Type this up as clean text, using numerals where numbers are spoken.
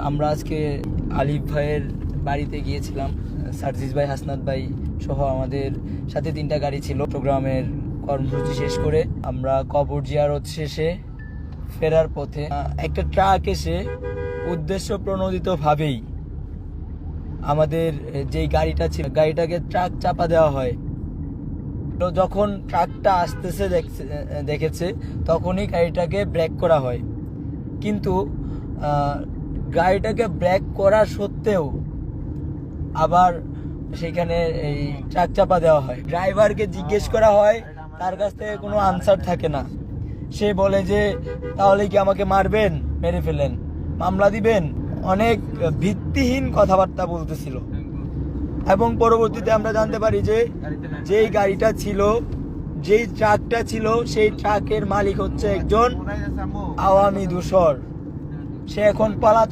আমরা আজকে আলিফ ভাইয়ের বাড়িতে গিয়েছিলাম। সার্জিস ভাই, হাসনাত ভাই সহ আমাদের সাথে 3টা গাড়ি ছিল। প্রোগ্রামের কর্মসূচি শেষ করে আমরা কবর জিয়ারত শেষে ফেরার পথে একটা ট্রাক এসে উদ্দেশ্য প্রণোদিতভাবেই আমাদের যেই গাড়িটা ছিল গাড়িটাকে ট্রাক চাপা দেওয়া হয়। তো যখন ট্রাকটা আসতেছে দেখেছে তখনই গাড়িটাকে ব্রেক করা হয়, কিন্তু গাড়িটাকে ব্রেক করা সত্ত্বেও আবার সেখানে এই ট্রাক চাপা দেওয়া হয়। ড্রাইভারকে জিজ্ঞেস করা হয়, তার কাছ থেকে কোনো আনসার থাকে না। সে বলে যে তাহলে কি আমাকে মারবেন, মেরে ফেলেন, মামলা দিবেন, অনেক ভিত্তিহীন কথাবার্তা বলতেছিল। এবং পরবর্তীতে আমরা জানতে পারি যে যেই গাড়িটা ছিল, যেই ট্রাকটা ছিল, সেই ট্রাকের মালিক হচ্ছে একজন আওয়ামী দূষর। সে এখন পলাতক।